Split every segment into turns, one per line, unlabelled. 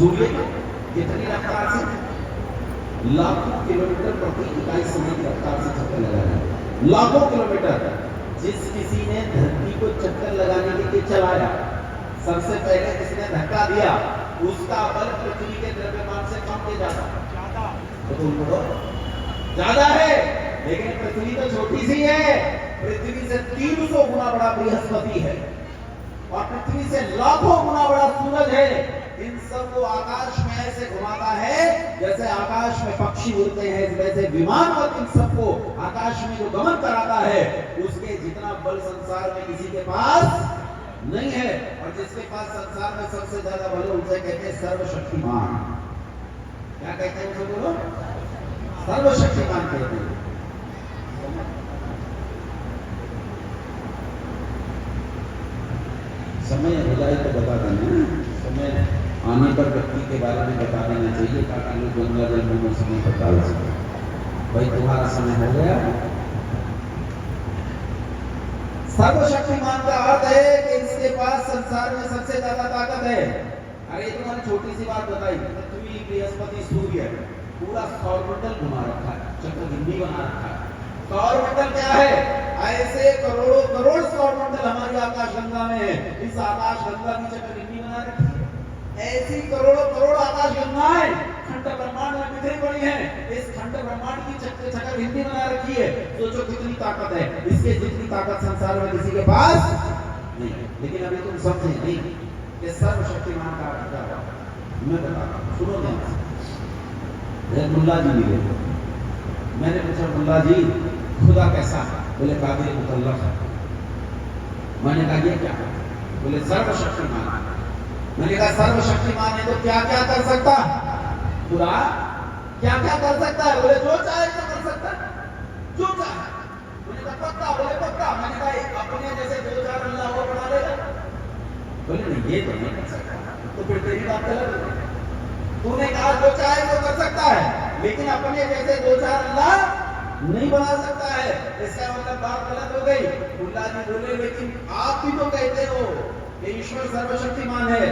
सूर्य कितनी रफ्तार से? लाखों किलोमीटर प्रति इकाई समय की रफ्तार से चक्कर लगा रहा है। लाखों किलोमीटर। जिस किसी ने धरती को चक्कर लगाने के लिए चलाया, सबसे पहले जिसने धक्का दिया, उसका बल पृथ्वी के द्रव्यमान से कम के ज्यादा ज्यादा है। लेकिन पृथ्वी तो छोटी सी है। पृथ्वी से 300 गुना बड़ा बृहस्पति है और पृथ्वी से लाखों गुना बड़ा सूरज है। इन सबको आकाश में ऐसे घुमाता है जैसे आकाश में पक्षी उड़ते हैं, वैसे विमान और इन सबको आकाश में जो गमन कराता है, उसके जितना बल संसार में किसी के पास नहीं है। और जिसके पास संसार में सबसे ज्यादा बल है, उसे कहते हैं सर्वशक्तिमान। क्या कहते हैं उसे? बोलो। सर्वशक्तिमान कहते हैं। समय हो जाए तो बता देना। समय आने पर व्यक्ति के बारे में बता देना चाहिए ताकि लोग गंगा जल में समय बता सके। भाई तुम्हारा समय हो गया। सर्वशक्तिमान का अर्थ है कि इसके पास संसार में सबसे ज्यादा ताकत है। अरे तुम्हारी छोटी सी बात बताई, पृथ्वी, बृहस्पति, सूर्य पूरा सौरमंडल घुमा रखा है, चक्रबिंदी बना रखा है। सौरमंडल क्या है? ऐसे करोड़ों करोड़ सौरमंडल हमारी आकाशगंगा में है। इस आकाशगंगा की चक्रबिंदी बना रखी है। ऐसी करोड़ों करोड़ आकाशगंगाएं खंड ब्रह्मांड में बिखरी पड़ी हैं। इस खंड ब्रह्मांड की चक्रबिंदी बना रखी है। सोचो कितनी ताकत है। इसके जितनी ताकत संसार में किसी के पास नहीं है। लेकिन अभी तुम समझे नहीं कि सर्वशक्तिमान का अर्थ क्या है। मैं बता रहा हूं, सुनो ध्यान से। मुल्ला जी मिले, मैंने पूछा मुल्ला जी खुदा कैसा है? बोले कादिर मुतल्लक है। मैंने कहा ये क्या? बोले सर्वशक्तिमान। मैंने कहा सर्वशक्तिमान है तो क्या क्या कर सकता? खुदा क्या क्या कर सकता है? बोले जो चाहे तो कर सकता है, जो चाहे। मैंने कहा पक्का? बोले पक्का। मैंने कहा अपने जैसे 2000 अल्लाह को बना लेगा? बोले नहीं ये तो नहीं कर सकता। तो फिर तेरी बात गलत है। तूने कहा जो चाहे तो कर सकता है, लेकिन अपने जैसे 2000 अल्लाह नहीं बना सकता है। इसका मतलब बात गलत हो गई। मुल्ला जी बोले लेकिन आप भी तो कहते हो कि ईश्वर सर्वशक्तिमान है,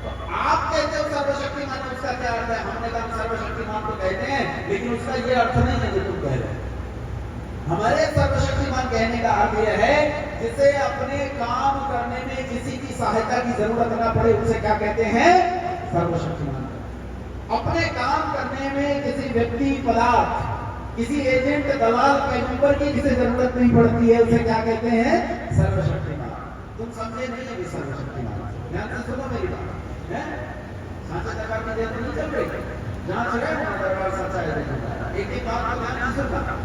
तो आप कहते हो सर्वशक्तिमान है, उसका क्या अर्थ है? हमने कहा सर्वशक्तिमान तो कहते हैं, लेकिन उसका ये अर्थ नहीं है जो तुम कह रहे हो। हमारे सर्वशक्तिमान कहने का अर्थ यह है जिसे अपने काम करने में किसी की सहायता की जरूरत न पड़े, उसे क्या कहते हैं? सर्वशक्तिमान। अपने काम करने में किसी व्यक्ति, पदार्थ, किसी एजेंट, दलाल, पैगंबर की जिसे जरूरत नहीं पड़ती है, उसे क्या कहते हैं? सर्वशक्तिमान। तुम समझे नहीं अभी सर्वशक्तिमान। ध्यान से सुनो मेरी बात है। सांचा दरबार की देर नहीं चल रही, जहां चले वहां दरबार सांचा है। एक एक बात को ध्यान से सुनना।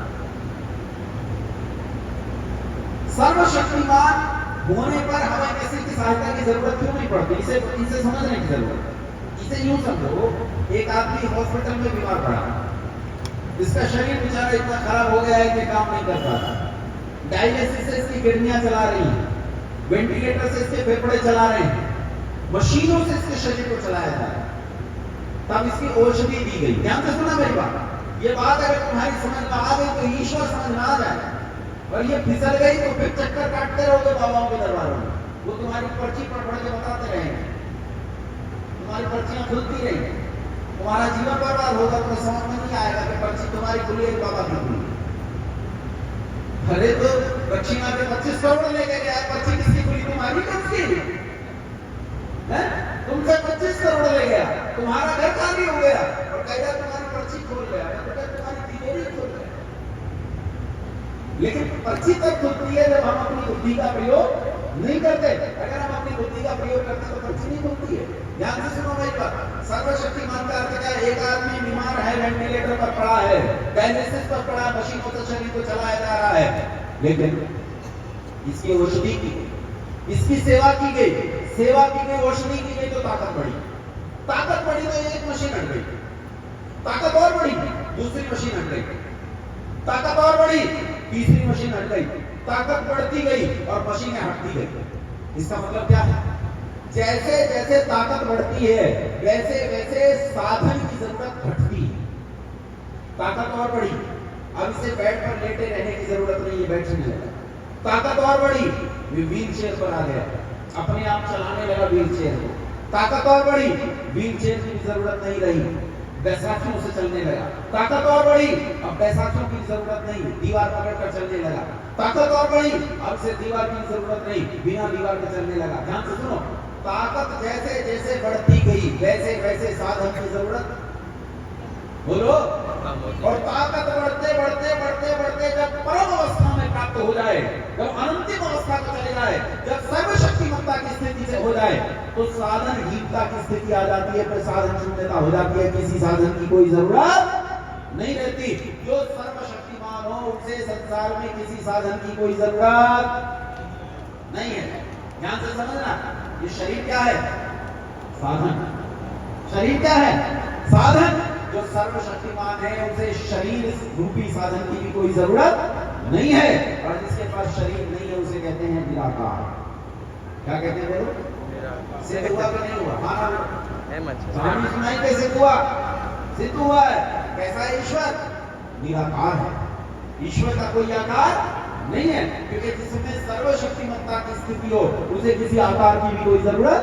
सर्वशक्तिमान होने पर हमें किसी की सहायता की जरूरत क्यों नहीं पड़ती? इसे समझने की जरूरत। इसे यूं समझो, एक आदमी हॉस्पिटल में बीमार पड़ा, इसका शरीर बेचारा इतना खराब हो गया है कि काम नहीं कर पा रहा। डायलिसिस से इसकी किडनियां चला रही हैं, वेंटिलेटर से इसके फेफड़े चला रहे हैं, मशीनों से इसके शरीर को चलाया जा रहा है। तब इसकी औषधि दी गई। ध्यान से सुना मेरी बात। ये बात अगर तुम्हारी समझ में आ गई तो ईश्वर समझ में आ जाए, और ये फिसल गई तो फिर चक्कर काटते रहोगे बाबाओं के दरबारों में। वो तुम्हारी पर्ची पढ़ पढ़ के बताते रहेंगे, तुम्हारी पर्चियां खुलती रहेंगी, तुम्हारा जीवन बर्बाद होगा। तुम्हें समझ में नहीं आएगा कि पर्ची तुम्हारी खुली है, बाबा की खुली। अरे तो दक्षिणा के 25 करोड़ लेके गया, पर्ची किसकी खुली? तुम्हारी किसकी है? तुमसे 25 करोड़ ले गया, तुम्हारा घर खाली हो गया और कह तुम्हारी पर्ची खोल गया, तुम्हारी तिजोरी खोल गया। लेकिन पर्ची तब खुलती है जब हम अपनी बुद्धि का प्रयोग नहीं करते। अगर हम अपनी बुद्धि का प्रयोग करते तो पर्ची नहीं खुलती है। ध्यान से सुनो मेरी बात। सर्वशक्तिमान का अर्थ क्या है? एक आदमी बीमार है, वेंटिलेटर पर पड़ा है, डायलिसिस पर पड़ा, मशीनों से शरीर को चलाया जा रहा है, लेकिन इसकी औषधि की गई, इसकी सेवा की गई, सेवा की गई, औषधि की गई तो ताकत बढ़ी। ताकत बढ़ी तो एक मशीन हट गई, ताकत और बढ़ी, दूसरी मशीन हट गई, ताकत और बढ़ी, तीसरी मशीन हट गई, ताकत बढ़ती गई और मशीनें हटती गई। इसका मतलब क्या है? जैसे जैसे ताकत बढ़ती है वैसे वैसे साधन की जरूरत घटती है। ताकत और बढ़ी, अब इसे बेड पर लेटे रहने की जरूरत नहीं है, बैठने लगा। ताकत और बढ़ी, व्हील चेयर पर आ गया, अपने आप चलाने लगा व्हील चेयर को। ताकत और बढ़ी, व्हील चेयर की जरूरत नहीं रही, बैसाखियों से चलने लगा। ताकत और बढ़ी, अब बैसाखियों की जरूरत नहीं, दीवार पकड़कर चलने लगा। ताकत और बढ़ी, अब से दीवार की जरूरत नहीं, बिना दीवार के चलने लगा। ध्यान से सुनो, ताकत जैसे जैसे बढ़ती गई वैसे वैसे साधन की जरूरत, बोलो, और ताकत बढ़ते बढ़ते बढ़ते बढ़ते जब परम अवस्था में प्राप्त हो जाए, जब अंतिम अवस्था को चले जाए, जब सर्वशक्तिमत्ता की स्थिति से हो जाए, तो साधनहीनता की स्थिति आ जाती है, फिर साधन शून्यता हो जाती है, किसी साधन की कोई जरूरत नहीं रहती। जो सर्वशक्तिमान हो उसे संसार में किसी साधन की कोई जरूरत नहीं है। ध्यान से समझना, ये शरीर क्या है? साधन। शरीर क्या है? साधन। जो सर्वशक्तिमान है उसे शरीर रूपी साधन की भी कोई जरूरत नहीं है, और जिसके पास शरीर नहीं है उसे कहते हैं निराकार। क्या कहते हैं बोलो? सिद्ध हुआ कि नहीं हुआ? कहानी सुनाई कैसे हुआ? सिद्ध हुआ है। कैसा है ईश्वर? निराकार है। ईश्वर का कोई आकार नहीं है, क्योंकि जिसमें सर्वशक्तिमत्ता की स्थिति हो उसे किसी आकार की भी कोई जरूरत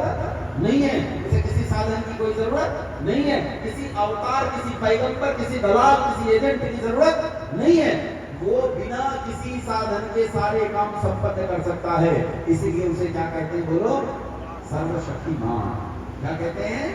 नहीं है, उसे किसी साधन की कोई जरूरत नहीं है, किसी अवतार, किसी पैगंबर, किसी दलाल, किसी एजेंट की जरूरत नहीं है। वो बिना किसी साधन के सारे काम संपन्न कर सकता है, इसीलिए उसे क्या कहते हैं बोलो? सर्वशक्तिमान। क्या कहते हैं?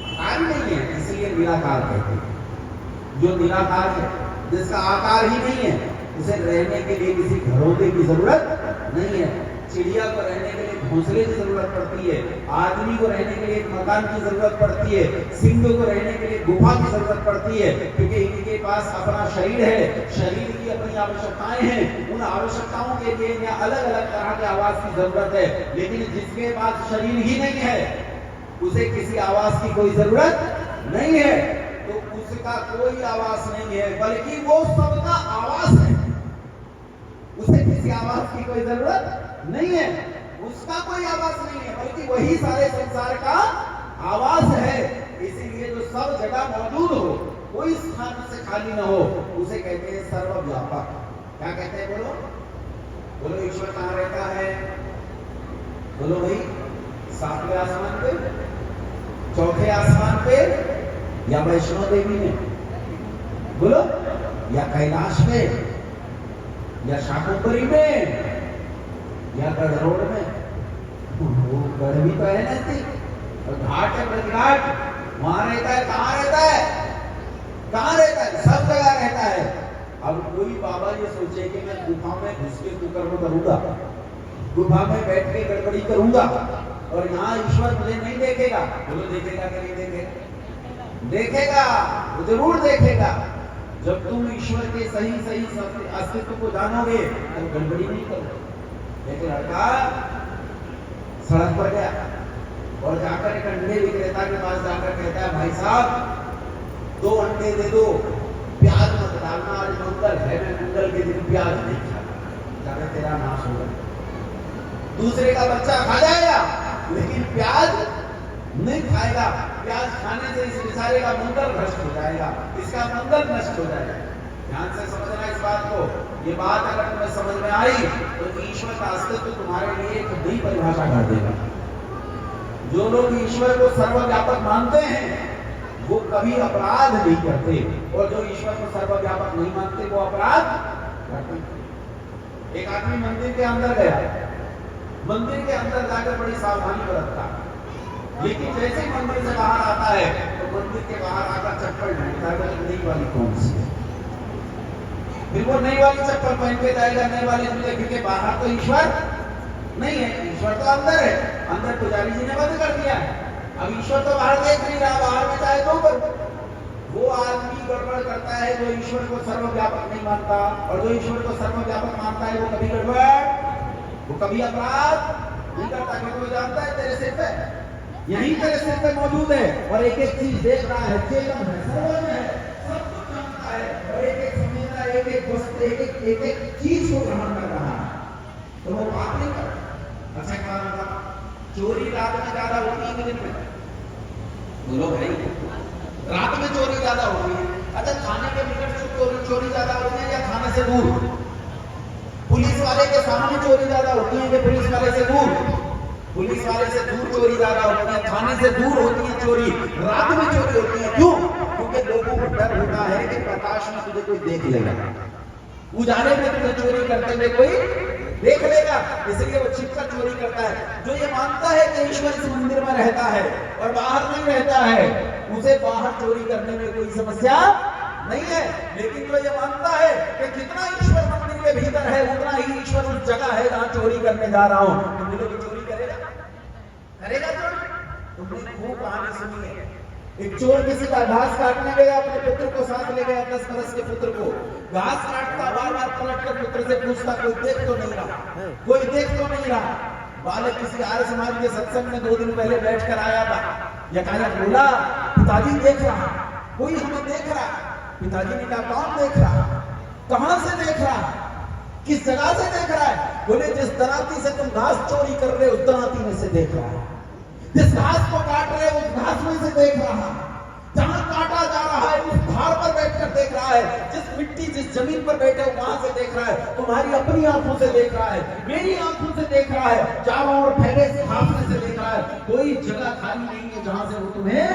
आकार नहीं है, इसलिए निराकार कहते हैं। जो निराकार है, जिसका आकार ही नहीं है, उसे रहने के लिए किसी घरौंदे की जरूरत नहीं है। चिड़िया को रहने के लिए घोंसले की जरूरत पड़ती है, आदमी को रहने के लिए एक मकान की जरूरत पड़ती है, सिंह को रहने के लिए गुफा की जरूरत पड़ती है, क्योंकि इनके पास अपना शरीर है, शरीर की अपनी आवश्यकताएं हैं। उन आवश्यकताओं के लिए इन्हें अलग अलग तरह के आवास की जरूरत है। लेकिन जिसके पास शरीर ही नहीं है उसे किसी आवास की कोई जरूरत नहीं है, तो उसका कोई आवास नहीं है, बल्कि वो सबका आवास है। उसे किसी आवास की कोई जरूरत नहीं है, उसका कोई आवास नहीं है, बल्कि वही सारे संसार का आवास है। इसीलिए जो सब जगह मौजूद हो, कोई स्थान से खाली न हो, उसे कहते हैं सर्वव्यापक। क्या कहते हैं बोलो? बोलो, ईश्वर कहाँ रहता है? बोलो भाई, सातवें आसमान पे, चौथे आसमान पे, या वैष्णो देवी में? बोलो, या कैलाश में, या शाकुंभरी में, या गढ़रोड में? वो गढ़ भी तो है नजदीक, और घाट है, प्रतिघाट, वहां रहता है। कहाँ रहता है? कहाँ रहता है? सब जगह रहता है। अब कोई बाबा ये सोचे कि मैं गुफा में घुस के कुकर्म करूंगा, गुफा में बैठ के गड़बड़ी करूंगा, और यहाँ ईश्वर मुझे नहीं देखेगा। बोलो, देखेगा कि नहीं देखेगा? देखेगा, वो जरूर देखेगा। जब तुम ईश्वर के सही सही अस्तित्व को जानोगे तो गड़बड़ी नहीं करोगे। एक लड़का सड़क पर गया और जाकर एक अंडे विक्रेता के पास जाकर कहता है, भाई साहब 2 अंडे दे दो, प्याज मत डालना, आज मंगल है, मैं मंगल के दिन प्याज नहीं खाता, जाकर तेरा नाश होगा। दूसरे का बच्चा खा जाएगा लेकिन प्याज नहीं खाएगा। प्याज खाने से इस बेचारे का मंगल भ्रष्ट हो जाएगा, इसका मंगल नष्ट हो जाएगा। ध्यान से समझना इस बात को। ये बात अगर तुम्हें समझ में आई तो ईश्वर का अस्तित्व तुम्हारे लिए एक नई परिभाषा कर देगा। जो लोग ईश्वर को सर्वव्यापक मानते हैं वो कभी अपराध नहीं करते, और जो ईश्वर को सर्वव्यापक नहीं मानते वो अपराध करते। एक आदमी मंदिर के अंदर गया, मंदिर के अंदर जाकर बड़ी सावधानी बरतता, लेकिन जैसे ही मंदिर से बाहर आता है तो मंदिर के बाहर आकर चप्पल ढूंढता है, नई वाली कौन सी है। फिर वो नई वाली चप्पल पहन के जाएगा, नई वाली जूते, क्योंकि बाहर तो ईश्वर नहीं है, ईश्वर तो अंदर है। अंदर पुजारी जी ने बंद कर दिया है, अब ईश्वर तो बाहर देख नहीं रहा, बाहर में चाहे तो कर। वो आदमी गड़बड़ करता है जो ईश्वर को सर्वव्यापक नहीं मानता, और जो ईश्वर को सर्वव्यापक मानता है वो कभी गड़बड़, वो कभी अपराध नहीं करता, क्योंकि वो जानता है तेरे सिर पे, यही तेरे सिर पे मौजूद है, और एक एक चीज देख रहा है, चेतन है, सर्वज्ञ है, सब कुछ जानता है, और एक एक समझना, एक एक वस्तु, एक एक चीज को ग्रहण कर रहा है, तो वो बात नहीं करता। अच्छा, क्या होगा? चोरी रात में ज्यादा होती है दिन में? बोलो भाई, रात में चोरी ज्यादा होती है। अच्छा, थाने के निकट से चोरी ज्यादा होती है या थाने से दूर? पुलिस वाले के सामने चोरी ज्यादा होती है कि पुलिस वाले से दूर? पुलिस वाले से दूर चोरी ज्यादा होती है, थाने से दूर होती है चोरी, रात में चोरी होती है। क्यों? क्योंकि लोगों को डर होता है कि प्रकाश में तुझे कोई देख लेगा, उजाले में तुझे चोरी करते हुए कोई देख लेगा, इसलिए वो छिपकर चोरी करता है। जो ये मानता है कि ईश्वर इस मंदिर में रहता है और बाहर नहीं रहता है, उसे बाहर चोरी करने में कोई समस्या नहीं है। लेकिन जो ये मानता है कि जितना ईश्वर मंदिर के भीतर है उतना ही ईश्वर उस जगह है जहां चोरी करने जा रहा हूं, तो बोलो कि चोरी करेगा चोरी? तुमने खूब कहानी सुनी है। एक चोर किसी का घास काटने गया, अपने पुत्र को साथ ले गया, 10 वर्ष के पुत्र को। घास काटता, बार बार पलट कर पुत्र से पूछता, कोई देख तो नहीं रहा, कोई देख तो नहीं रहा। बालक किसी आर्य समाज के सत्संग में 2 दिन पहले बैठ कर आया था। यकायक बोला, पिताजी देख रहा, कोई हमें देख रहा। पिताजी ने कहा, कौन देख रहा, कहां से देख रहा, किस जगह से देख रहा है? बोले, जिस दराती से तुम घास चोरी कर रहे हो उस दराती में से देख रहा है, जिस घास को काट रहे हो उस घास में से देख रहा, जहां काटा जा रहा है उस धार पर बैठकर देख रहा है, जिस मिट्टी जिस जमीन पर बैठे हो वहां से देख रहा है। तुम्हारी अपनी आंखों से देख रहा है, मेरी आंखों से देख रहा है, चारों ओर फैले सामने से देख रहा है। कोई जगह खाली नहीं है जहां से वो तुम्हें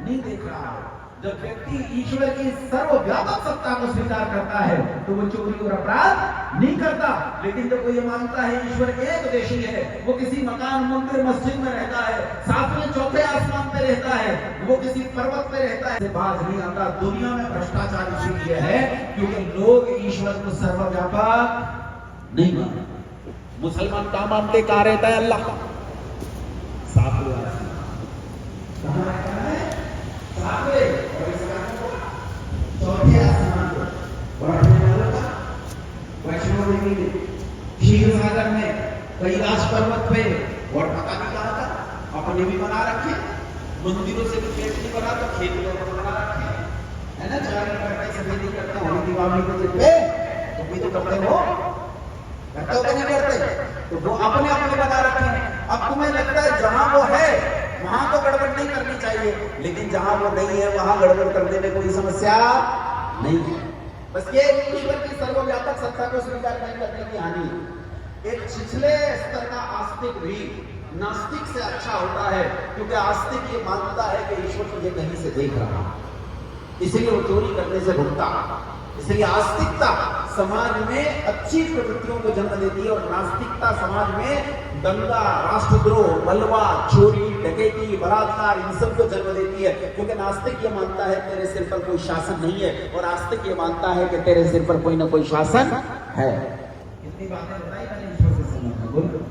नहीं देख रहा है। जब व्यक्ति ईश्वर की सर्वव्यापक सत्ता को स्वीकार करता है तो वो चोरी और अपराध नहीं करता। लेकिन जब वो ये मानता है ईश्वर एकदेशी है, वो किसी मकान मंदिर मस्जिद में रहता है, सातवें चौथे आसमान पे रहता है, वो किसी पर्वत पे रहता है, बात नहीं आता। दुनिया में भ्रष्टाचार इसीलिए है क्योंकि लोग ईश्वर को सर्वव्यापक नहीं मानते। मुसलमान क्या मानते, कहा रहता है अल्लाह, सातवें आसमान, कहां रहता है, सातवें चौथे आसमान पर। और अपने वालों का वैष्णो देवी में, क्षीर सागर में, कैलाश पर्वत पे, और पता नहीं कहा था अपने भी बना रखे, मंदिरों से भी खेत नहीं बना तो खेत में बना रखे है ना। चार करके सफेदी करते हैं, होली दिवाली को जितने तो भी तो करते हो, करते हो कि नहीं करते, तो वो अपने अपने बना रखे हैं। अब तुम्हें लगता है जहां वो है वहां तो गड़बड़ नहीं करनी चाहिए, लेकिन जहां वो नहीं है वहां गड़बड़ करने में कोई समस्या नहीं है। बस ये ईश्वर की सर्वव्यापक सत्ता को स्वीकार नहीं करने की हानि है। एक छिछले स्तर का आस्तिक भी नास्तिक से अच्छा होता है, क्योंकि आस्तिक ये मानता है कि ईश्वर तुझे कहीं से देख रहा, इसलिए वो चोरी करने से रुकता। इसलिए आस्तिकता समाज में अच्छी प्रवृत्तियों को जन्म देती है और नास्तिकता समाज में दंगा, राष्ट्रद्रोह, बलवा, चोरी, डकैती, बलात्कार इन सब को जन्म देती है। क्योंकि नास्तिक ये मानता है तेरे सिर पर कोई शासन नहीं है और आस्तिक ये मानता है कि तेरे सिर पर कोई ना कोई शासन है। इतनी बातें बताई मैंने ईश्वर से संबंध, बोलो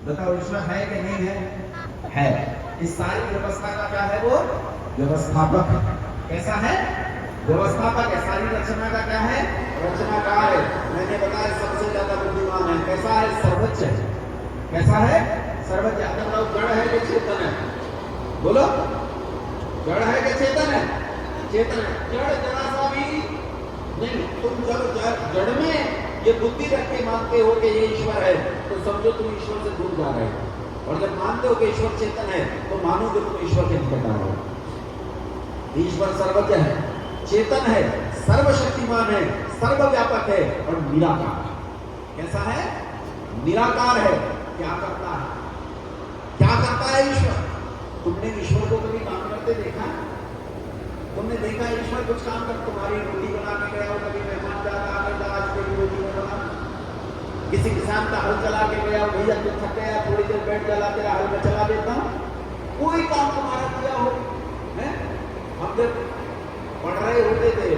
बताओ ईश्वर है कि नहीं है? है। इस सारी व्यवस्था का क्या है? वो व्यवस्थापक। कैसा है? व्यवस्थापक है। सारी रचना का क्या है? रचनाकार है। मैंने बताया सबसे ज्यादा बुद्धिमान है। कैसा है? सर्वोच्च है। कैसा है? सर्वोच्च। अगर बताओ जड़ है कि चेतन है? बोलो जड़ है कि चेतन है? चेतन है। जड़ जरा सा भी नहीं। तुम जब जड़ में ये बुद्धि रख के मानते हो कि ये ईश्वर है तो समझो तुम ईश्वर से दूर जा रहे हो, और जब मानते हो कि ईश्वर चेतन है तो मानो कि तुम ईश्वर के निकट आ रहे हो। ईश्वर सर्वज्ञ है, चेतन है, सर्वशक्तिमान है, सर्वव्यापक है और निराकार। कैसा है? निराकार है। क्या करता है? क्या करता है ईश्वर? तुमने ईश्वर को कभी काम करते देखा? तुमने देखा ईश्वर कुछ काम कर, तुम्हारी रोटी बना के गया हो, कभी मेहमान जा रहा है आज कोई रोटी में बना, किसी किसान का हल चला के गया हो, भैया तो थक गया थोड़ी देर बैठ चला तेरा हल में चला देता हूं, कोई काम तुम्हारा किया हो? हम जब पढ़ रहे होते थे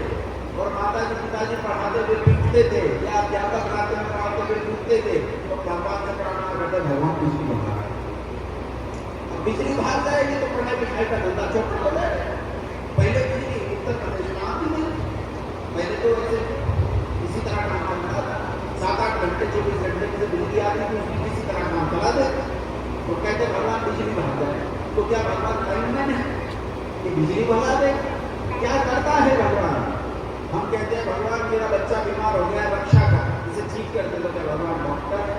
और माता जी पिताजी पढ़ाते हुए पीटते थे या अध्यापक पढ़ाते हुए पढ़ाते हुए पीटते थे तो भगवान से पढ़ाना बेटा भगवान बिजली बना रहा है, बिजली भाग जाएगी तो पढ़ाई लिखाई का धंधा चौपट हो जाएगा। पहले बिजली उत्तर प्रदेश में आती नहीं, पहले तो ऐसे इसी तरह काम चलता था, 7-8 घंटे 24 घंटे में बिजली आती थी, उसकी किसी तरह काम चला दे तो कहते भगवान बिजली भाग जाए। तो क्या भगवान लाइनमैन है कि बिजली भगा दे? क्या करता है भगवान? हम कहते हैं भगवान मेरा बच्चा बीमार हो गया रक्षा कर, इसे ठीक कर दे, तो क्या भगवान डॉक्टर है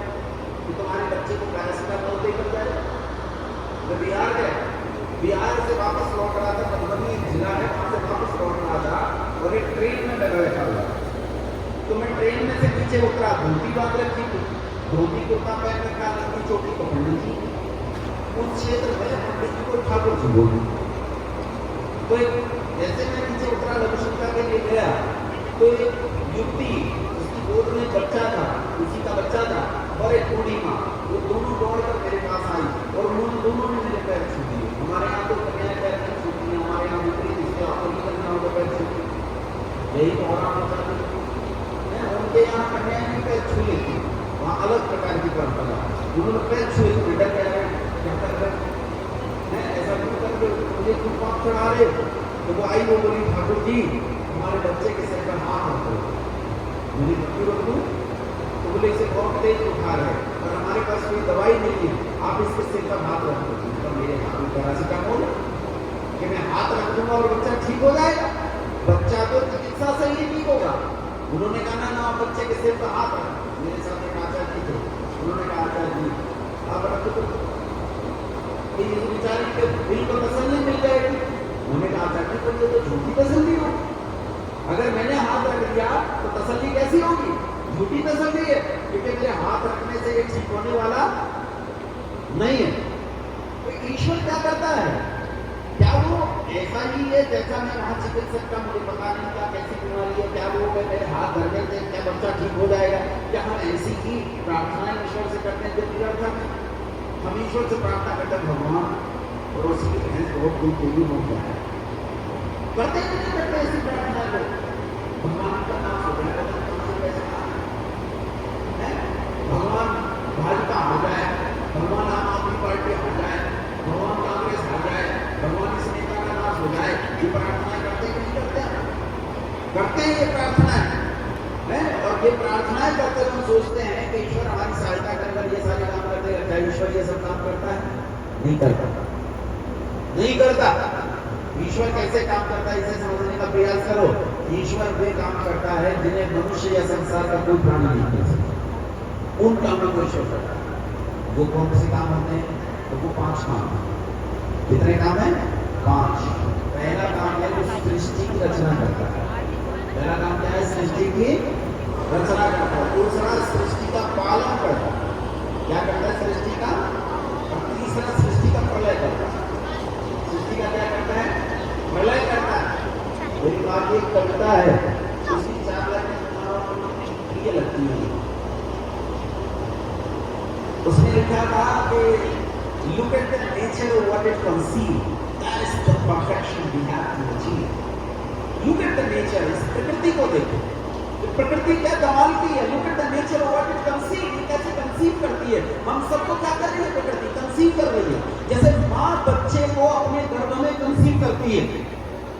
कि तुम्हारे बच्चे को पैरासिटामोल देकर जाए? तो बिहार गया, बिहार से वापस लौट रहा था, मधुबनी जिला है वहां से वापस लौट रहा था और एक ट्रेन में बैठा हुआ, तो मैं ट्रेन में से नीचे उतरा, धोती बांध रखी थी, धोती कुर्ता पहन रखा, लंबी चोटी पकड़ ली थी, उस क्षेत्र में पंडित जी को ठाकुर जी बोले। तो जैसे मैं नीचे उतरा लघु शंका के लिए गया, तो एक युवती, उसकी गोद में बच्चा था, उसी का बच्चा था, और एक बूढ़ी माँ, वो दोनों दौड़कर मेरे पास आई और उन्होंने दोनों ने मेरे पैर छू दिए। हमारे यहाँ तो कन्या पैर नहीं छूती है, हमारे यहाँ विपरीत, इसके आपको नहीं करना होगा पैर छूती, यही तो हो रहा होता है। उनके यहाँ कन्या नहीं पैर छू लेती, वहाँ अलग प्रकार की परंपरा। उन्होंने पैर छुए तो बेटा क्या है, क्या कर रहे हैं, ऐसा क्यों करके मुझे क्यों पाप चढ़ा रहे। तो वो आई, वो बोली ठाकुर जी हमारे बच्चे के सिर पर हाथ रख दो। मुझे क्यों रख दूं? तो बोले इसे बहुत तेज बुखार है और हमारे पास कोई दवाई नहीं है, आप इसके सिर पर हाथ रख दो। तो मेरे हाथ में पैरासिटामोल कि मैं हाथ रख दूंगा और बच्चा ठीक हो जाएगा। बच्चा तो चिकित्सा से ही ठीक होगा। उन्होंने कहा ना आप बच्चे के सिर पर हाथ रख। मेरे साथ एक आचार्य थे, उन्होंने कहा आचार्य जी आप रख दो, इस बेचारी के दिल को तसल्ली मिल जाएगी। उन्होंने कहा आचार्य जी ये तो झूठी तसल्ली हो, अगर मैंने हाथ रख दिया तो तसल्ली कैसी होगी, झूठी तसल्ली है, क्योंकि मेरे हाथ रखने से ये ठीक होने वाला नहीं है। तो ईश्वर क्या करता है, क्या वो ऐसा ही है जैसा मैं वहां चिकित्सक का मुझे पता नहीं क्या कैसी बीमारी है, क्या वो मेरे हाथ धरने से क्या बच्चा ठीक हो जाएगा, क्या हम ऐसी ही प्रार्थनाएं ईश्वर से करते हैं जो बिगड़ता है। हम ईश्वर से प्रार्थना करते हैं भगवान और उसकी भैंस बहुत कोई कोई हो जाए, करते नहीं करते ऐसी प्रार्थना को, भगवान का नाम हो जाए, भगवान भाजपा आ जाए, भगवान आम आदमी पार्टी आ जाए, भगवान कांग्रेस आ जाए, भगवान इस नेता का नाश हो जाए, ये प्रार्थना करते कि नहीं करते? करते हैं ये प्रार्थना है। और ये प्रार्थनाएं करते हम सोचते हैं कि ईश्वर हमारी सहायता करकर ये सारे काम करते रहता है। ईश्वर ये सब काम करता है? नहीं करता, नहीं करता। ईश्वर कैसे काम करता है इसे समझने का प्रयास करो। ईश्वर वे काम करता है जिन्हें मनुष्य या संसार का कोई प्राणी नहीं कर सकता, उन कामों को ईश्वर करता है। वो कौन से काम होते हैं? तो वो 5 काम। कितने काम है? 5। पहला काम है वो सृष्टि की रचना करता है। पहला काम क्या है? सृष्टि की रचना करता है। दूसरा सृष्टि का पालन करता है। क्या करता है? सृष्टि का। और तीसरा सृष्टि का प्रलय करता है। सृष्टि का क्या करता है? प्रलय करता है। मेरी बात एक कविता है, उसकी 4 लाइनें ये लगती है। उसने लिखा था कि look at the nature of what it conceived, that is the perfection we have to achieve. Look at the nature, इस प्रकृति को देखो, प्रकृति क्या कमाल की है। Look at the nature of what it conceived, ये कैसे कंसीव करती है। हम सबको क्या कर रही है? प्रकृति कंसीव कर रही है। जैसे माँ बच्चे को अपने गर्भ में कंसीव करती है,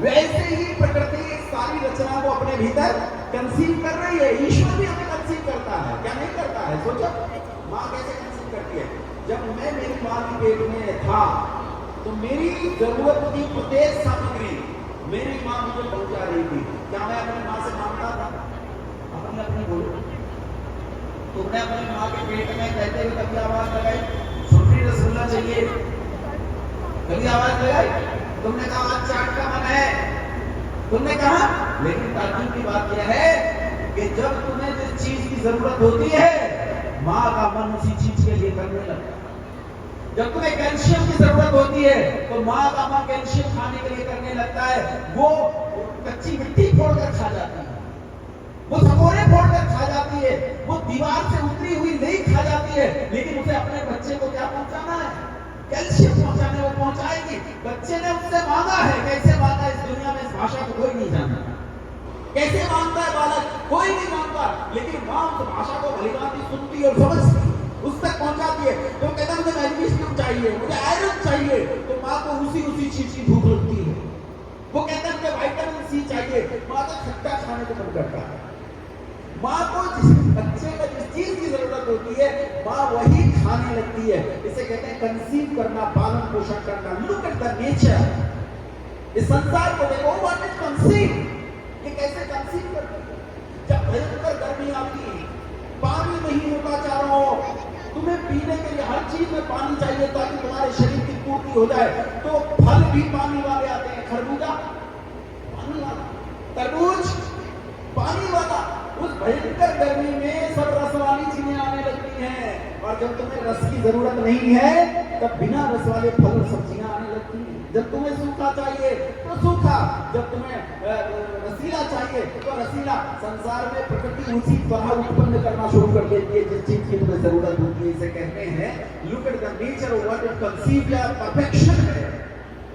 वैसे ही प्रकृति सारी रचना को अपने भीतर कंसीव कर रही है। ईश्वर भी हमें कंसीव करता है, क्या नहीं करता है? सोचो माँ कैसे कंसीव करती है। जब मैं मेरी माँ के पेट में था तो मेरी जरूरत की प्रत्येक सामग्री मेरी माँ मुझे पहुंचा रही थी। क्या मैं अपनी माँ से मांगता था? अपनी बोलो। तुमने अपनी माँ के पेट में कहते हुए कभी आवाज लगाई, सुनरी रसगुल्ला चाहिए? कभी आवाज लगाई? तुमने कहा आज चाट का मन है? तुमने कहा? लेकिन ताज्जुब की बात यह है कि जब तुम्हें जिस चीज की जरूरत होती है माँ का मन उसी चीज के लिए करने लगता है। जब तुम्हें कैल्शियम की जरूरत होती है तो माँ का मन कैल्शियम खाने के लिए करने लगता है। वो कच्ची मिट्टी फोड़कर खा जाती है, वो सकोरे फोड़कर खा जाती है, वो दीवार से उतरी हुई नहीं खा जाती है, लेकिन उसे अपने बच्चे को क्या पहुंचाना है? कैल्शियम पहुंचाने वो पहुंचाएगी। बच्चे ने उससे मांगा है, कैसे मांगा इस दुनिया में इस भाषा को कोई नहीं जानता। कैसे मांगता है बालक? कोई नहीं मांगता, लेकिन माँ उस भाषा को भलीभांति सुनती और समझती, उस तक पहुंचाती है। तो कहता मुझे मैग्नीशियम चाहिए, मुझे आयरन चाहिए, तो माँ को उसी चीज की भूख लगती है। वो कहता है मुझे विटामिन सी चाहिए, माँ का खट्टा खाने को मन करता है। माँ को जिस बच्चे को जिस चीज की जरूरत होती है माँ वही खाने लगती है। इसे कहते हैं कंसीव करना, पालन पोषण करना। लुक एट द नेचर, इस संसार को देखो, व्हाट इज कंसीव, ये कैसे कंसीव करती है। जब भयंकर गर्मी आती है, पानी नहीं होता चारों ओर, तुम्हें पीने के लिए हर चीज में पानी चाहिए ताकि तुम्हारे शरीर की पूर्ति हो जाए, तो फल भी पानी वाले आते हैं। खरबूजा पानी वाला, तरबूज पानी वाला। उस भयंकर गर्मी में सब रस वाली चीजें आने लगती हैं। और जब तुम्हें रस की जरूरत नहीं है तब बिना रस वाले फल और सब्जियां आने लगती हैं। जब तुम्हें सूखा चाहिए तो सूखा, जब तुम्हें रसीला चाहिए तो रसीला। संसार में प्रकृति उसी तरह उत्पन्न करना शुरू कर देती है जिस चीज की तुम्हें जरूरत होती है। इसे कहते हैं look at the nature of what it conceived या परफेक्शन है।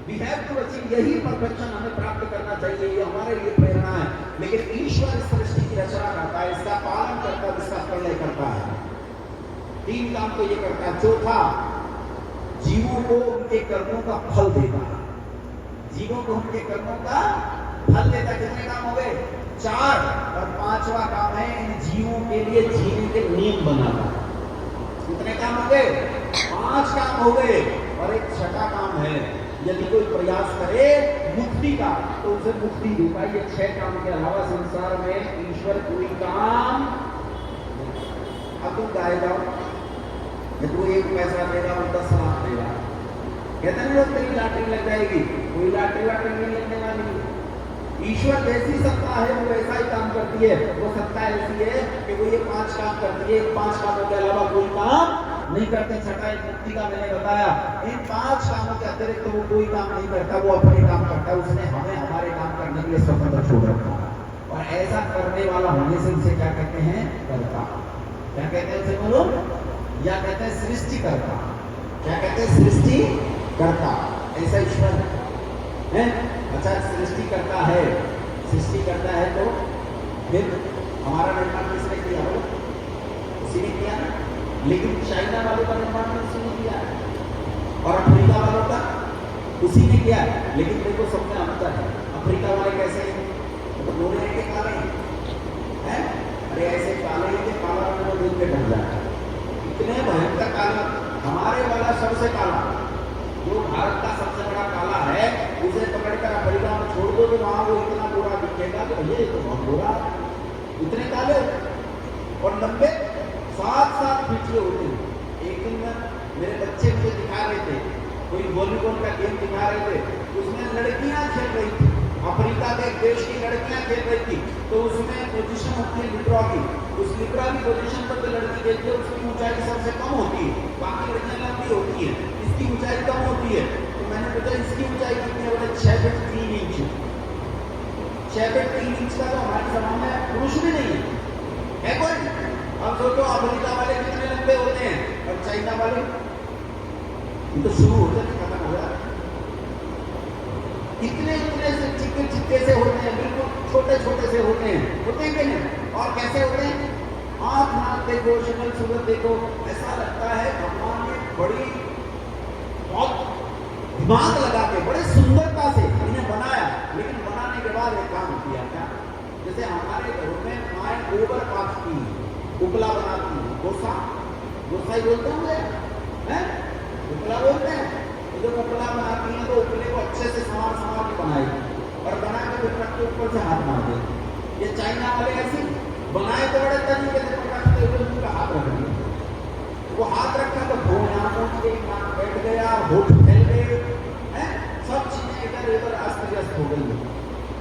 वी हैव टू अचीव, यही परफेक्शन हमें प्राप्त करना चाहिए, ये हमारे लिए प्रेरणा है। लेकिन ईश्वर इस सृष्टि की रचना करता है, इसका पालन करता है, इसका प्रलय करता है। 3 काम तो ये करता है। चौथा, जीवों को उनके कर्मों का फल देता है। जीवों को उनके कर्मों का फल देता है। कितने काम हो गए? 4। और 5वां काम है इन जीवों के लिए जीने के नियम बनाना। कितने काम हो गए? 5 काम हो गए। और एक 6वां काम है, यदि कोई प्रयास करे मुक्ति का तो उसे मुक्ति देता है। ये 6 काम के अलावा संसार में ईश्वर कोई काम। अब तुम गाए जाओ, जब तू 1 पैसा देगा और 10 लाख देगा, कहते हैं लोग तेरी लॉटरी लग जाएगी। कोई लॉटरी नहीं लगने वाली। ईश्वर जैसी सत्ता है वो वैसा ही काम करती है। वो सत्ता ऐसी है कि वो ये 5 काम करती है। 5 कामों के अलावा कोई काम नहीं करते। 6वां मुक्ति का मैंने बताया। इन 5 कामों के अतिरिक्त तो वो कोई काम नहीं करता, वो अपने काम करता है। उसने हमें हमारे काम करने के लिए स्वतंत्र छोड़ रखा है। और ऐसा करने वाला होने से उसे क्या कहते हैं? कर्ता। क्या कहते हैं उसे? बोलो। या कहते हैं सृष्टिकर्ता। क्या कहते हैं? सृष्टिकर्ता। ऐसा ईश्वर है। अच्छा, सृष्टि करता है, सृष्टि करता है तो फिर हमारा निर्माण किसने किया? हो उसी ने किया ना। लेकिन चाइना वालों का निर्माण उसी ने किया और अफ्रीका वालों का उसी ने किया। लेकिन देखो सब में अंतर है। अफ्रीका वाले कैसे हैं? तो गोरे हैं कि काले हैं? अरे ऐसे काले हैं कि काला रंग देख के ढल जाता है। इतने भयंकर काला। हमारे वाला सबसे काला, जो भारत का सबसे बड़ा काला है, उसे पकड़कर अफ्रीका में छोड़ दो तो वहां वो इतना गोरा दिखेगा कि ये तो बहुत गोरा। इतने काले और लंबे 7-7 फीट के होते हैं। एक दिन मेरे बच्चे मुझे दिखा रहे थे, कोई वॉलीबॉल का गेम दिखा रहे थे। उसमें लड़कियां खेल रही थी, अफ्रीका के देश की लड़कियां खेल रही थी। तो उसमें पोजीशन होती है लिब्रा की। उस लिब्रा की पोजीशन पर जो लड़की देखती है उसकी ऊंचाई सबसे कम होती है, बाकी लड़कियां लंबी होती है, इसकी ऊंचाई कम होती है। तो मैंने पूछा इसकी ऊंचाई कितनी है? बोले 6 फीट 3 इंच। 6 फीट 3 इंच का तो हमारे समाज में पुरुष भी नहीं है कोई। अब सोचो अफ्रीका वाले कितने लंबे होते हैं और चाइना वाले, ये तो शुरू होते हैं खत्म हो रहा है। इतने से चिक्के से होते हैं, बिल्कुल छोटे से होते हैं कि नहीं? और कैसे होते हैं? आँख नाक देखो, शक्ल सूरत देखो, ऐसा लगता है भगवान ने बड़ी बहुत दिमाग लगा के बड़े सुंदरता से इन्हें बनाया। लेकिन बनाने के बाद एक काम किया क्या? जैसे हमारे घरों में माए गोबर काटती है, उपला बनाती है, गोसा ही बोलते होंगे, हैं? उपला बोलते हैं। तो जब उपला बनाती है तो उपले को अच्छे से संवार के बनाएगी और बना के फिर ट्रक के ऊपर से हाथ मार देगी। ये चाइना वाले ऐसे बनाए तो बड़े तरीके से पकड़ते हुए उनका हाथ रख दिया। वो हाथ रखा तो भूम यहाँ पहुंच गई, नाक बैठ गया, होठ फैल गए, हैं? सब चीजें इधर उधर अस्त व्यस्त हो गई।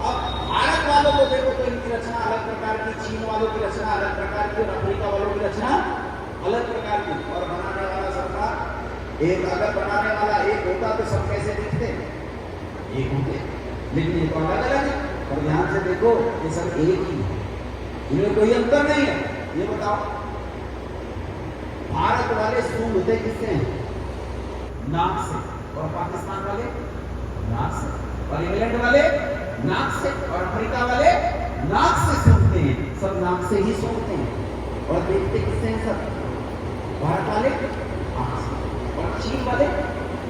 अब भारत वालों को देखो तो इनकी रचना अलग प्रकार की, चीन वालों की रचना अलग प्रकार की और अफ्रीका वालों की रचना अलग प्रकार की। और बनाने वाला सरकार एक, अगर बनाने वाला एक होता तो सब कैसे दिखते? एक होते। लेकिन ये तो अलग अलग है। और ध्यान से देखो ये सब एक ही है, इनमें कोई अंतर नहीं है। ये बताओ, भारत वाले सूंघ होते किससे हैं? नाक से। और पाकिस्तान वाले नाक से। और इंग्लैंड वाले नाक से। और अफ्रीका वाले नाक से सूंघते हैं। सब नाक से ही सूंघते हैं। और देखते किससे हैं? सब भारत वाले आंख से। और चीन वाले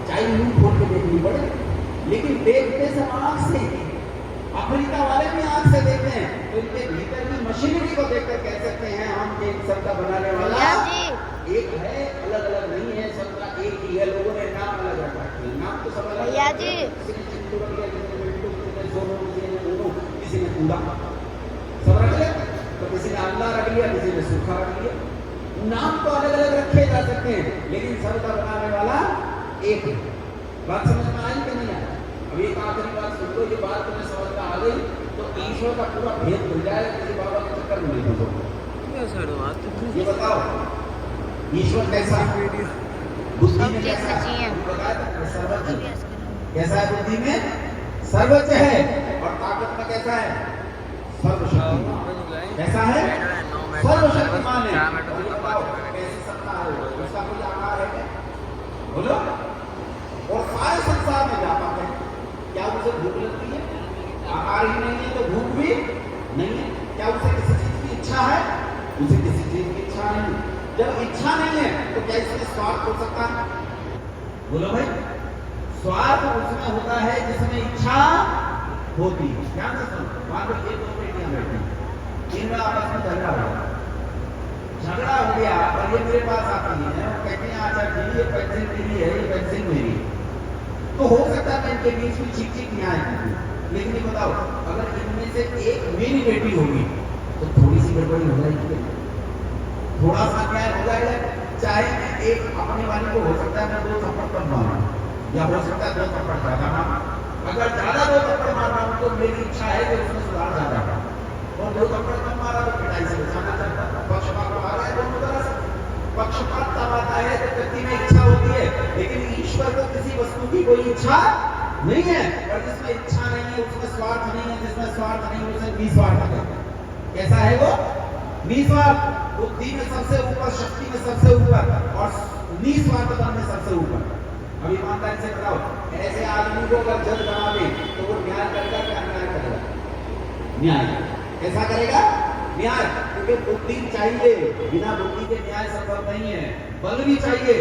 चाहे मुंह खोल के देखनी पड़े, लेकिन देखते सब आंख से। अफ्रीका वाले भी आंख से देखते हैं। तो इनके भीतर की मशीनरी को देखकर कह सकते हैं हम कि सबका बनाने वाला एक है, अलग अलग नहीं है, सबका एक ही है। लोगों ने नाम अलग रखा है, नाम तो सब अलग है। किसी ने कूड़ा सब रख लिया, तो किसी ने अल्लाह रख लिया, किसी ने सूखा रख लिया। नाम तो अलग अलग रखे जा सकते हैं, लेकिन सबका बनाने वाला एक है। बात समझ में आई कि नहीं आई? अब एक आखिरी बात सुन लो, ये बात तुम्हें समझ में आ गई तो ईश्वर का पूरा भेद मिल जाएगा। किसी बाबा के चक्कर में नहीं। ये बताओ, ईश्वर कैसा बुद्धि में कैसा है? सर्वज्ञ। कैसा है बुद्धि में? सर्वज्ञ है। और ताकत में कैसा है? सर्वशक्तिमान। कैसा है? सर्वशक्तिमान है। मुझे बताओ कैसी सत्ता है? उसका कोई आकार है क्या? बोलो। और सारे संसार में व्यापक है। क्या उसे भूख लगती है? आकार ही नहीं है तो भूख भी नहीं है। क्या उसे किसी चीज की इच्छा है? उसे किसी चीज की इच्छा नहीं। जब इच्छा नहीं है तो क्या इसमें स्वार्थ हो सकता है? बोलो भाई। स्वार्थ उसमें होता है जिसमें इच्छा होती है। ध्यान से सुनो। मान लो ये दो बेटियां बैठी, इनमें आपस में झगड़ा हो गया। झगड़ा हो गया और ये मेरे पास आती है और कहती है आचार्य जी ये पेंसिल मेरी है, ये पेंसिल मेरी है। तो हो सकता है इनके बीच में चिक न्याय है। लेकिन ये बताओ अगर इनमें से एक मेरी बेटी होगी तो थोड़ी सी गड़बड़ी हो जाएगी, थोड़ा सा न्याय हो जाएगा। चाहे मैं एक अपने वाली को हो सकता है मैं 2 थप्पड़ कम मारूं या हो सकता है 2 थप्पड़ ज्यादा मारूं। अगर ज्यादा 2 थप्पड़ मार रहा हूं तो मेरी इच्छा है कि उसमें सुधार ज्यादा हो, और 2 थप्पड़ कम मारा तो पिटाई से बचाना चाहता है। पक्षपात आ रहा है दोनों तरह से। पक्षपात तब आता है जब व्यक्ति में इच्छा होती है, लेकिन ईश्वर को किसी वस्तु की कोई इच्छा नहीं है। और जिसमें इच्छा नहीं है उसमें स्वार्थ नहीं है, जिसमें स्वार्थ नहीं है उसे निस्वार्थ कहते हैं। कैसा है वो? निस्वार्थ। बुद्धि में सबसे ऊपर, शक्ति में सबसे ऊपर और निस्वार्थता में सबसे ऊपर। अब ईमानदारी से बताओ ऐसे आदमी को अगर जज बना दे तो वो न्याय करेगा क्या अन्याय करेगा? न्याय। कैसा करेगा? न्याय। क्योंकि बुद्धि चाहिए, बिना बुद्धि के न्याय संभव नहीं है। बल भी चाहिए,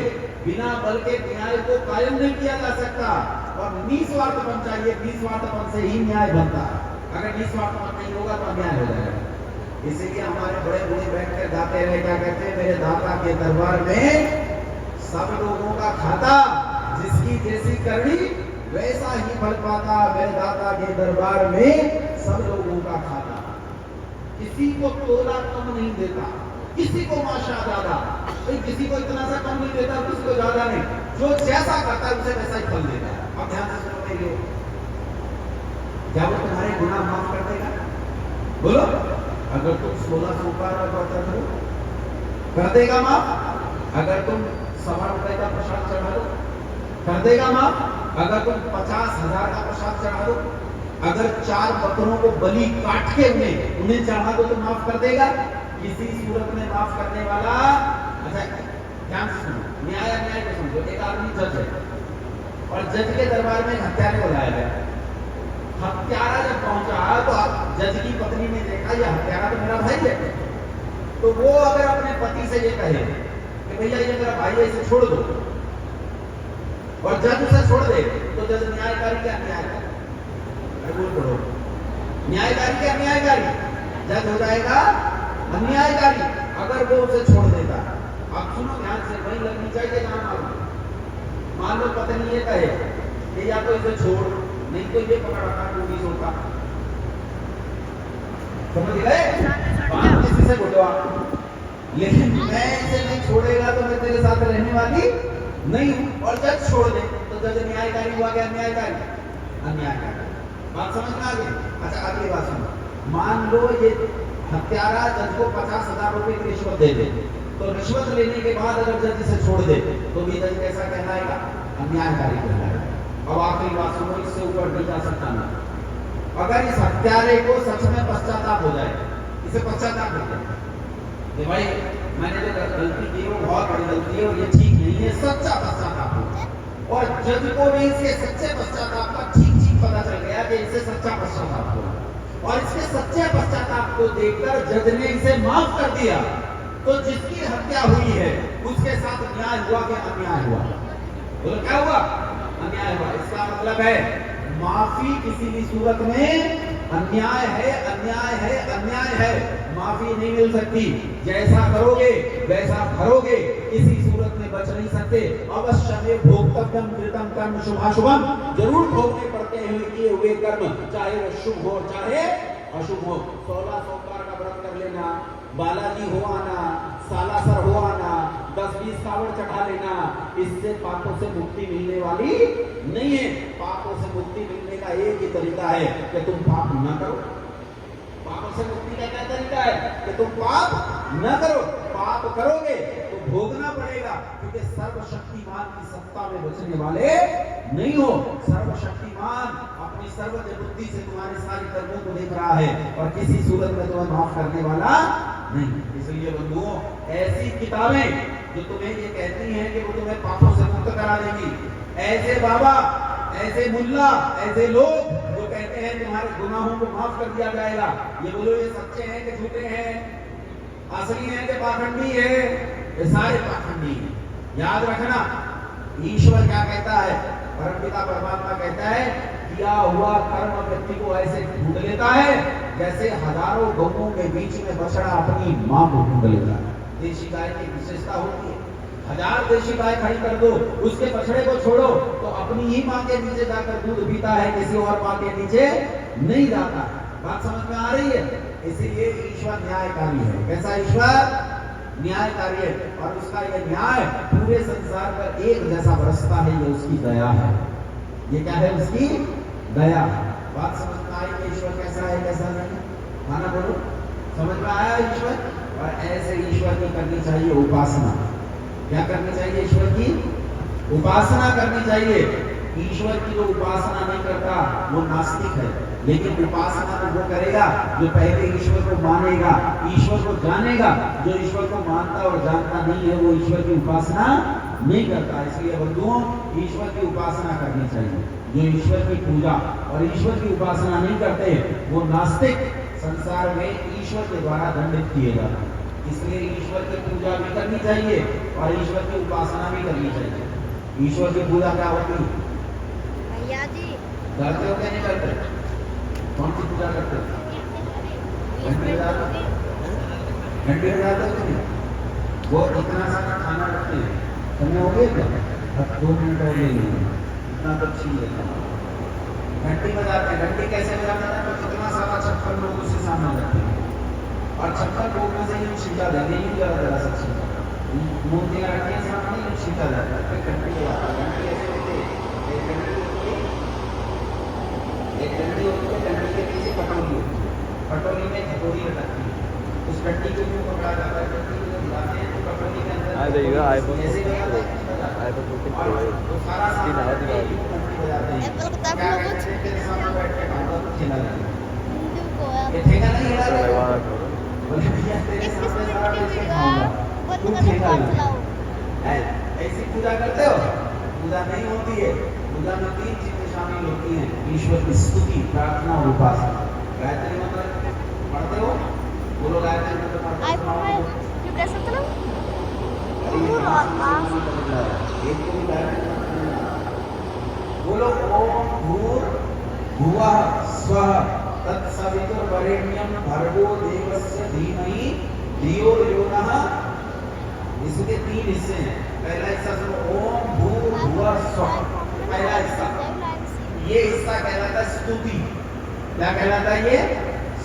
बिना बल के न्याय को कायम नहीं किया जा सकता। और निस्वार्थपन चाहिए, निस्वार्थपन से ही न्याय बनता है। अगर निस्वार्थपन नहीं होगा तो अन्याय हो जाएगा। इसीलिए हमारे बड़े बूढ़े बैठ कर गाते हैं, क्या कहते हैं? मेरे दाता के दरबार में सब लोगों का खाता, जिसकी जैसी करनी वैसा ही फल पाता। मेरे दाता के दरबार में सब लोगों का खाता, किसी को तोला कम नहीं देता, किसी को माशा ज्यादा, किसी को इतना सा कम नहीं देता, किसी को ज्यादा नहीं। जो जैसा करता है उसे वैसा ही फल देता है। अब ध्यान से सुनो मेरी ओर। क्या वो तुम्हारे गुनाह माफ कर देगा? बोलो। अगर तुम 1600 का बर्तन हो कर देगा माफ। अगर तुम 1.25 रुपए का प्रसाद चढ़ा दो कर देगा माफ। अगर तुम 50,000 का प्रसाद चढ़ा दो, अगर 4 बकरों को बलि काट के उन्हें चढ़ा दो तो माफ कर देगा। किसी सूरत में माफ करने वाला। अच्छा ध्यान से सुनो, न्याय अन्याय को समझो। एक आदमी जज है और जज के दरबार में हत्यारे को लाया गया। हत्यारा जब पहुंचा तो जज की पत्नी ने देखा ये हत्यारा तो मेरा भाई है, तो वो अगर अपने पति से ये कहे कि भैया ये मेरा भाई है इसे छोड़ दो, और जज उसे छोड़ दे तो जज न्यायकारी क्या अन्यायकारी? बोल पढ़ो। न्यायकारी क्या अन्यायकारी? जज हो जाएगा अन्यायकारी अगर वो उसे छोड़ देता। अब सुनो ध्यान से, वही लगनी चाहिए जहां मालूम। मान लो पत्नी ये कहे कि या तो इसे छोड़, नहीं तो ये पकड़ रखा टूटी सोता। समझ गए? बात किसी से बोलो आप, लेकिन मैं इसे नहीं छोड़ेगा तो मैं तेरे साथ रहने वाली नहीं हूं। और जज छोड़ दे तो जज न्यायकारी हुआ क्या? अन्यायकारी। अन्यायकारी। बात समझ में आ गई? अच्छा अगली बात सुनो। मान लो ये हत्यारा जज को 50,000 रुपए की रिश्वत दे दे, तो रिश्वत लेने के बाद अगर जज इसे छोड़ दे तो ये जज कैसा कहलाएगा? अन्यायकारी कहलाएगा। अब आखिरी बात सुनो, इससे ऊपर नहीं जा सकता ना। अगर इस हत्यारे को सच में पश्चाताप हो जाए, इसे पश्चाताप हो जाए कि भाई मैंने जो गलती की वो बहुत बड़ी गलती है और ये ठीक नहीं है, सच्चा पश्चाताप हो, और जज को भी इसके सच्चे पश्चाताप का ठीक पता चल गया कि इसे सच्चा पश्चाताप हो, और इसके सच्चे पश्चाताप को देखकर जज ने इसे माफ कर दिया, तो जिसकी हत्या हुई है उसके साथ न्याय हुआ कि अन्याय हुआ? बोलो क्या हुआ? अन्याय हुआ। इसका मतलब है माफी किसी भी सूरत में अन्याय है, अन्याय है, अन्याय है। माफी नहीं मिल सकती। जैसा करोगे वैसा भरोगे, किसी सूरत में बच नहीं सकते। अवश्य भोक्तव्यम कृतम कर्म शुभाशुभम, जरूर भोगने पड़ते हैं किए हुए कर्म, चाहे वो शुभ हो चाहे अशुभ हो। 16 सोमवार का व्रत कर लेना, बालाजी हो आना, सालासर हो आना, 10-20 कावड़ चढ़ा लेना, इससे पापों से मुक्ति मिलने वाली नहीं है। पापों से मुक्ति मिलने का एक ही तरीका है कि तुम पाप न करो। पापों से मुक्ति का क्या तरीका है? कि तुम पाप न करो। पाप करोगे तो भोगना पड़ेगा, क्योंकि सर्वशक्तिमान की सत्ता में बचने वाले नहीं हो। सर्वशक्तिमान अपनी सर्वज्ञ बुद्धि से तुम्हारे सारे कर्मों को देख रहा है और किसी सूरत में तुम्हें माफ करने वाला नहीं। इसलिए बंधुओं, ऐसी किताबें जो तुम्हें ये कहती हैं कि वो तुम्हें पापों से मुक्त करा देगी, ऐसे बाबा, ऐसे मुल्ला, ऐसे लोग जो कहते हैं तुम्हारे गुनाहों को माफ कर दिया जाएगा, ये बोलो ये सच्चे हैं कि झूठे हैं, असली हैं कि पाखंडी है? ये सारे पाखंडी हैं। याद रखना, ईश्वर क्या कहता है? परमपिता परमात्मा कहता है, किया हुआ कर्म व्यक्ति को ऐसे ढूंढ लेता है जैसे हजारों गौओं के बीच में बछड़ा अपनी मां को ढूंढ लेता है। देशी गाय की विशेषता होती है, 1000 देशी गाय खड़ी कर दो, उसके बछड़े को छोड़ो तो अपनी ही मां के नीचे जाकर दूध पीता है, किसी और मां के नीचे नहीं जाता। बात समझ में आ रही है? इसीलिए ईश्वर न्यायकारी है। कैसा ईश्वर? न्यायकारी है, और उसका यह न्याय पूरे संसार पर एक जैसा बरसता है, ये उसकी दया है। ये क्या है? उसकी दया। बात समझ में आई? ईश्वर कैसा है, कैसा नहीं? खाना बोलो, समझ में आया ईश्वर? और ऐसे ईश्वर की करनी चाहिए उपासना। क्या करनी चाहिए? ईश्वर की उपासना करनी चाहिए। ईश्वर की जो उपासना नहीं करता वो नास्तिक है, लेकिन उपासना तो वो करेगा जो पहले ईश्वर को मानेगा, ईश्वर को जानेगा। जो ईश्वर को मानता और जानता नहीं है वो ईश्वर की उपासना नहीं करता। इसलिए बंधुओं, ईश्वर की उपासना करनी चाहिए। जो ईश्वर की पूजा और ईश्वर की उपासना नहीं करते वो नास्तिक संसार में ईश्वर के द्वारा दंडित किए जाते हैं। इसलिए ईश्वर की पूजा भी करनी चाहिए और ईश्वर की उपासना भी करनी चाहिए। ईश्वर की पूजा क्या होती है? करते हो क्या नहीं करते? कौन सी पूजा करते हो? घंटी बजाते हो? वो इतना सारा खाना रखते हैं, समय हो गया क्या? अब 2 मिनट और ले लेंगे, इतना तो छीन लेता हूँ। घंटी बजाते हैं, घंटी कैसे बजाते हैं? तो इतना सारा 56 लोग उसके सामने रखते हैं और 56 लोग में से ये छींटा देंगे, ये जरा सा छींटा मूर्तियाँ रखी हैं सामने, ये छींटा जाता है, फिर घंटी बजाते हैं। घंटी ऐसे होती है, एक घंटी होती है, घंटी के पीछे कटोरी होती है, कटोरी में कटोरी रखती है, उस घंटी को क्यों पकड़ा जाता है? घंटी को हिलाते हैं तो कटोरी के अंदर ऐसे बजाते हैं तो सारा सामान घंटी बजाते हैं। क्या कहते हैं? तेरे सामने बैठ के खाऊंगा तो ठेला लगेगा, ये ठेला नहीं हिला रहा है, बोले भैया तेरे सामने सारा बैठ के खाऊंगा तुम ठेला लगेगा। ऐसी पूजा करते हो? पूजा नहीं होती है। पूजा में 3 चीजें शामिल होती हैं, ईश्वर की स्तुति, प्रार्थना और उपासना। गायत्री मंत्र पढ़ते हो? बोलो गायत्री मंत्र पढ़ते हो? बोलो ओम भूर्भुवः स्वः तत्सवितुर्वरेण्यं भर्गो देवस्य धीमहि धियो यो नः। इसके 3 हिस्से हैं। पहला हिस्सा सुनो, ओम भूर्भुवः स्वः, पहला हिस्सा। ये हिस्सा कहलाता है स्तुति। क्या कहलाता है? ये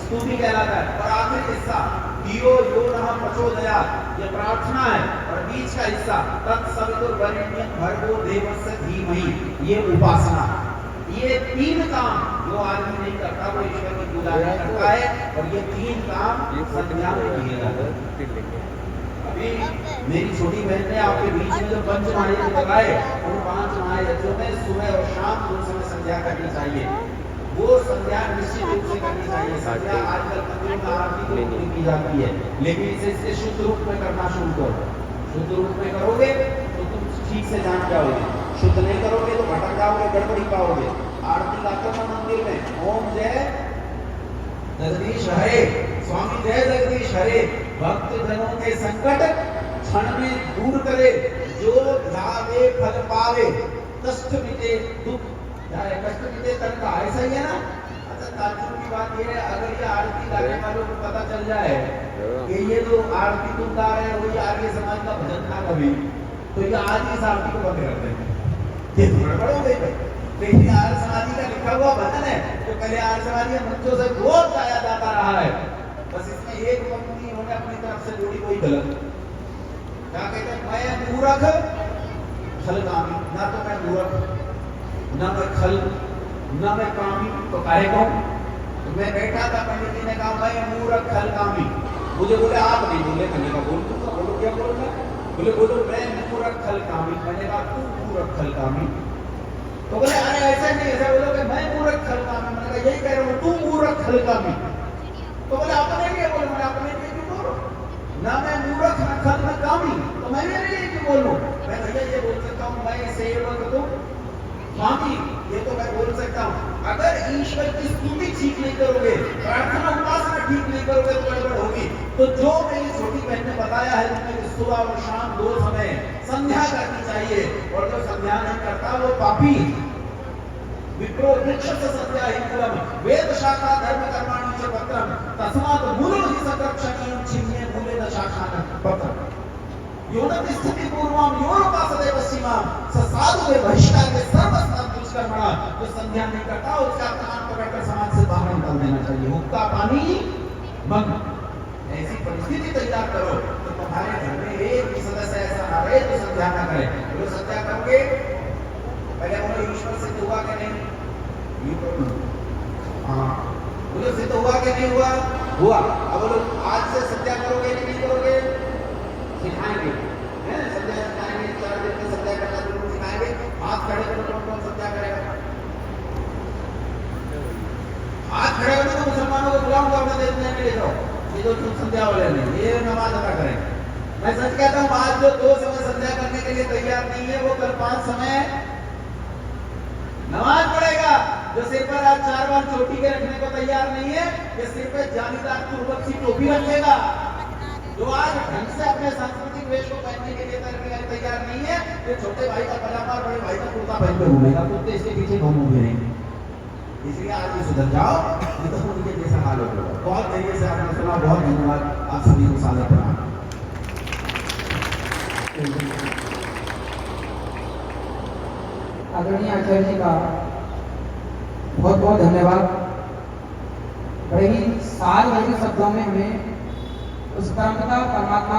स्तुति कहलाता है। और आखिरी हिस्सा धियो यो नः प्रचोदयात्, ये प्रार्थना है। और बीच का हिस्सा तत्सवितुर्वरेण्यं भर्गो देवस्य धीमहि, ये उपासना। ये 3 काम जो आदमी नहीं करता वो ईश्वर की पूजा नहीं करता है। और ये 3 काम संध्या में किए जाते हैं। अभी मेरी छोटी बहन ने आपके बीच में जो पंच महायज्ञ लगाए, उन 5 महायज्ञों में सुबह और शाम 2 समय संध्या करनी चाहिए। वो संध्या निश्चित रूप से करनी चाहिए। संध्या आजकल मंदिरों में आरती तो नहीं की जाती है, लेकिन इसे शुद्ध रूप में करना शुरू करो। शुद्ध रूप में करोगे तो तुम ठीक से जान जाओगे, शुद्ध नहीं करोगे तो भटक जाओगे, गड़बड़ी पाओगे। आरती गाते हो मंदिर में, ओम जय जगदीश हरे, स्वामी जय जगदीश हरे, भक्त जनों के संकट क्षण में दूर करे, जो ध्यावे फल पावे, कष्ट मिटे दुख जाए, कष्ट मिटे तन का। ऐसा ही है ना? अच्छा, ताज्जुब की बात ये है, अगर ये आरती गाने वालों को पता चल जाए कि ये जो आरती तुम गा रहे हो ये आर्य समाज का भजन था कभी, तो ये आज इस आरती को बंद कर देंगे। ये गड़बड़ हो गई भाई। लेकिन आर्य समाजी का लिखा हुआ भजन है तो पहले आर्य समाजी मंचों से बहुत गाया जाता रहा है। बस इसमें एक पंक्ति उन्होंने अपनी तरफ से जोड़ी, कोई गलत। क्या कहते हैं? मैं मूर्ख छलकामी, ना तो मैं मूर्ख, ना मैं छल, ना मैं कामी, तो काहे को? तो मैं बैठा था, पंडित जी ने कहा मैं मूर्ख छलकामी, मुझे बोले आप नहीं बोले, मैंने कहा बोल दूंगा, बोलो क्या बोलना? बोले बोलो मैं मूर्ख खलकामी। मैंने कहा तू मूर्ख खलकामी। तो बोले अरे ऐसा नहीं, ऐसा बोलो कि मैं मूर्ख खलकामी। मैंने कहा यही कह रहा हूँ, तू मूर्ख खलकामी। तो बोले अपने लिए बोलो। मैंने अपने लिए क्यों बोलो? ना मैं मूर्ख ना खलकामी, तो मैं मेरे लिए क्यों बोलूं? मैं भैया ये बोल सकता हूँ मैं सेवक तो स्वामी, ये तो मैं बोल सकता हूँ। अगर ईश्वर की स्तुति ठीक नहीं करोगे, प्रार्थना उपासना ठीक नहीं करोगे तो गड़बड़ होगी। तो जो मेरी छोटी बहन ने बताया है तुम्हें कि सुबह और शाम 2 समय संध्या करनी चाहिए, और जो संध्या नहीं करता वो पापी। विप्रो वृक्ष संध्या ही मूलम वेद शाखा धर्म कर्माणि च पत्रम तस्मात् मूलो हि संरक्षणीयं छिन्ने मूले न शाखा पत्रम योनति स्थिति पूर्वम योनोपासते पश्चिमाम स साधु वे बहिष्कार के सर्वस्नान दुष्कर्मणा। जो संध्या नहीं करता उसका कान पकड़कर समाज से बाहर निकाल देना चाहिए। हुक्का पानी बंद। ऐसी परिस्थिति तैयार करो तो तुम्हारे घर में एक भी सदस्य ऐसा ना रहे जो संध्या ना करे। जो संध्या करोगे पहले बोलो ईश्वर सिद्ध हुआ कि नहीं? हाँ बोलो सिद्ध हुआ कि नहीं हुआ? हुआ। अब बोलो आज से संध्या करोगे कि नहीं करोगे? सिखाएंगे, संध्या सिखाएंगे। 4 दिन में संध्या करना जरूर सिखाएंगे। हाथ खड़े करो, कौन कौन संध्या करेगा? हाथ खड़े करो तो मुसलमानों को बुलाऊंगा, अपने देश में ले जाओ। ये जो संध्या वाले नहीं, ये नमाज अदा करें। मैं सच कहता हूँ आज जो 2 समय संध्या करने के लिए तैयार नहीं है वो कल 5 समय नमाज पढ़ेगा। जो सिर पर आज 4 बार चोटी के रखने को तैयार नहीं है, ये सिर पर जालीदार पूर्वक सी टोपी रखेगा। जो आज ढंग से अपने सांस्कृतिक वेश को पहनने के लिए तैयार नहीं है, ये छोटे भाई का पजामा और बड़े भाई का कुर्ता पहन कर घूमेगा। कुत्ते इसके पीछे घूम रहेंगे। इसलिए आज ये सुधर जाओ, नहीं तो उनके जैसा हाल होगा। बहुत तरीके से आपने सुना। बहुत धन्यवाद आप सभी को। सादर प्रणाम।
आदरणीय आचार्य जी का बहुत बहुत धन्यवाद। बड़े ही सार भरे शब्दों में हमें उस परम पिता परमात्मा